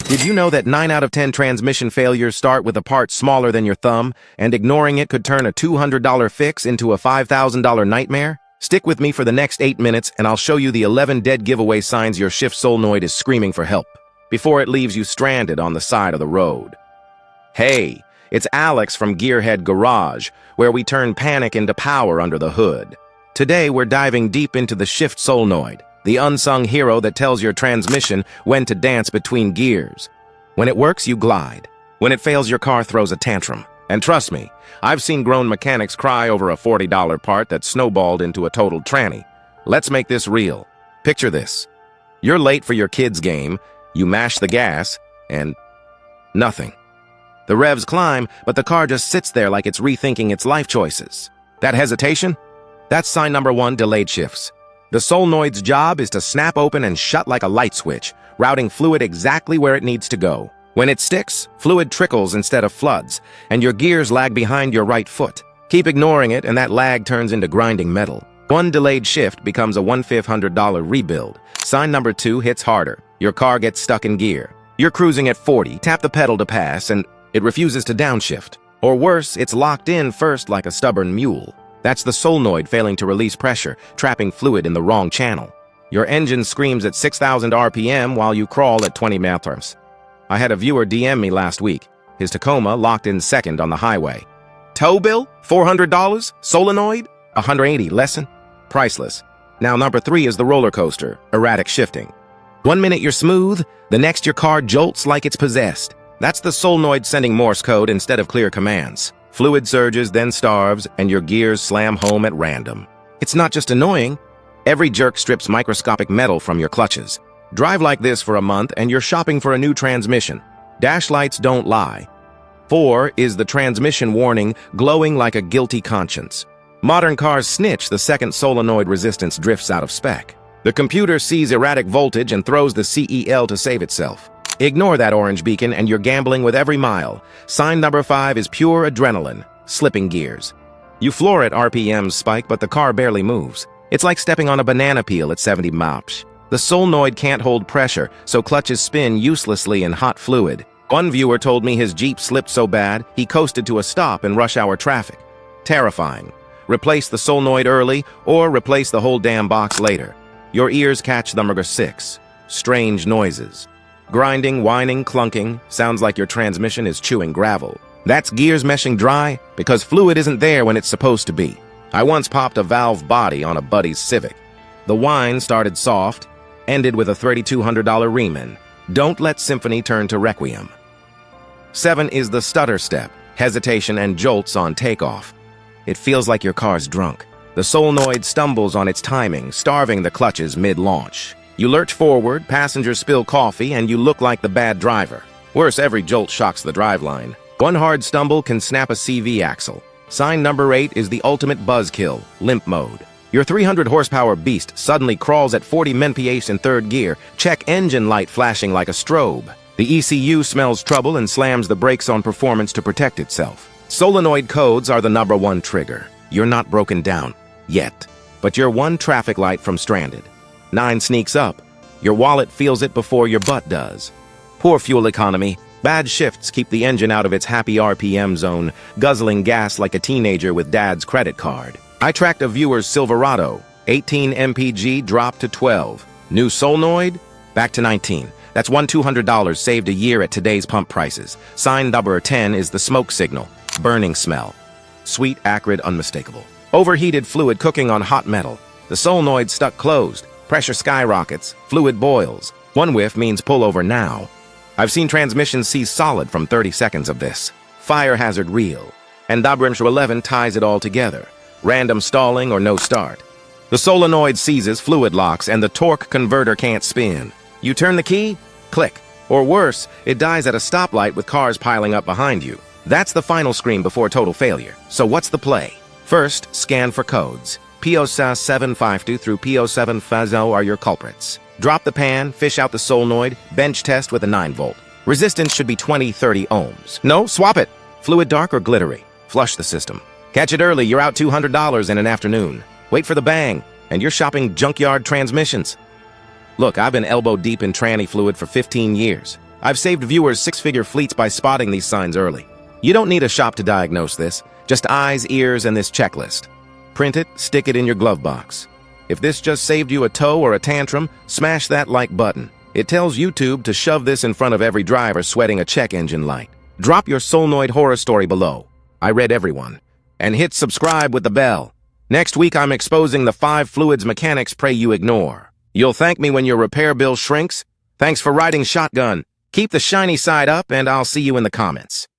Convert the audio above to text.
Did you know that 9 out of 10 transmission failures start with a part smaller than your thumb, and ignoring it could turn a $200 fix into a $5,000 nightmare? Stick with me for the next 8 minutes and I'll show you the 11 dead giveaway signs your shift solenoid is screaming for help, before it leaves you stranded on the side of the road. Hey, it's Alex from Gearhead Garage, where we turn panic into power under the hood. Today we're diving deep into the shift solenoid, the unsung hero that tells your transmission when to dance between gears. When it works, you glide. When it fails, your car throws a tantrum. And trust me, I've seen grown mechanics cry over a $40 part that snowballed into a total tranny. Let's make this real. Picture this. You're late for your kid's game, you mash the gas, and nothing. The revs climb, but the car just sits there like it's rethinking its life choices. That hesitation? That's sign number 1, delayed shifts. The solenoid's job is to snap open and shut like a light switch, routing fluid exactly where it needs to go. When it sticks, fluid trickles instead of floods, and your gears lag behind your right foot. Keep ignoring it, and that lag turns into grinding metal. One delayed shift becomes a $1,500 rebuild. Sign number 2 hits harder. Your car gets stuck in gear. You're cruising at 40, tap the pedal to pass, and it refuses to downshift. Or worse, it's locked in first like a stubborn mule. That's the solenoid failing to release pressure, trapping fluid in the wrong channel. Your engine screams at 6,000 RPM while you crawl at 20 mph. I had a viewer DM me last week. His Tacoma locked in second on the highway. Tow bill? $400? Solenoid? $180. Lesson? Priceless. Now number 3 is the roller coaster, erratic shifting. 1 minute you're smooth, the next your car jolts like it's possessed. That's the solenoid sending Morse code instead of clear commands. Fluid surges, then starves, and your gears slam home at random. It's not just annoying. Every jerk strips microscopic metal from your clutches. Drive like this for a month and you're shopping for a new transmission. Dash lights don't lie. 4 is the transmission warning, glowing like a guilty conscience. Modern cars snitch the second solenoid resistance drifts out of spec. The computer sees erratic voltage and throws the CEL to save itself. Ignore that orange beacon and you're gambling with every mile. Sign number 5 is pure adrenaline, slipping gears. You floor it, RPMs spike, but the car barely moves. It's like stepping on a banana peel at 70 mph. The solenoid can't hold pressure, so clutches spin uselessly in hot fluid. One viewer told me his Jeep slipped so bad, he coasted to a stop in rush hour traffic. Terrifying. Replace the solenoid early, or replace the whole damn box later. Your ears catch number 6. Strange noises. Grinding, whining, clunking, sounds like your transmission is chewing gravel. That's gears meshing dry because fluid isn't there when it's supposed to be. I once popped a valve body on a buddy's Civic. The whine started soft, ended with a $3,200 Riemann. Don't let symphony turn to requiem. 7 is the stutter step, hesitation and jolts on takeoff. It feels like your car's drunk. The solenoid stumbles on its timing, starving the clutches mid-launch. You lurch forward, passengers spill coffee, and you look like the bad driver. Worse, every jolt shocks the driveline. One hard stumble can snap a CV axle. Sign number 8 is the ultimate buzzkill, limp mode. Your 300 horsepower beast suddenly crawls at 40 mph in third gear, check engine light flashing like a strobe. The ECU smells trouble and slams the brakes on performance to protect itself. Solenoid codes are the number 1 trigger. You're not broken down. Yet. But you're one traffic light from stranded. 9 sneaks up. Your wallet feels it before your butt does. Poor fuel economy. Bad shifts keep the engine out of its happy RPM zone, guzzling gas like a teenager with dad's credit card. I tracked a viewer's Silverado. 18 mpg dropped to 12. New solenoid? Back to 19. That's $200 saved a year at today's pump prices. Sign number 10 is the smoke signal. Burning smell. Sweet, acrid, unmistakable. Overheated fluid cooking on hot metal. The solenoid stuck closed. Pressure skyrockets, fluid boils. One whiff means pull over now. I've seen transmissions see solid from 30 seconds of this. Fire hazard real. And Dabrimshu 11 ties it all together. Random stalling or no start. The solenoid seizes, fluid locks, and the torque converter can't spin. You turn the key, click. Or worse, it dies at a stoplight with cars piling up behind you. That's the final scream before total failure. So what's the play? First, scan for codes. P0752 through P0750 are your culprits. Drop the pan, fish out the solenoid, bench test with a 9-volt. Resistance should be 20-30 ohms. No, swap it. Fluid dark or glittery. Flush the system. Catch it early, you're out $200 in an afternoon. Wait for the bang, and you're shopping junkyard transmissions. Look, I've been elbow deep in tranny fluid for 15 years. I've saved viewers six-figure fleets by spotting these signs early. You don't need a shop to diagnose this, just eyes, ears, and this checklist. Print it, stick it in your glove box. If this just saved you a toe or a tantrum, smash that like button. It tells YouTube to shove this in front of every driver sweating a check engine light. Drop your Solenoid horror story below. I read everyone. And hit subscribe with the bell. Next week, I'm exposing the 5 fluids mechanics pray you ignore. You'll thank me when your repair bill shrinks. Thanks for riding shotgun. Keep the shiny side up, and I'll see you in the comments.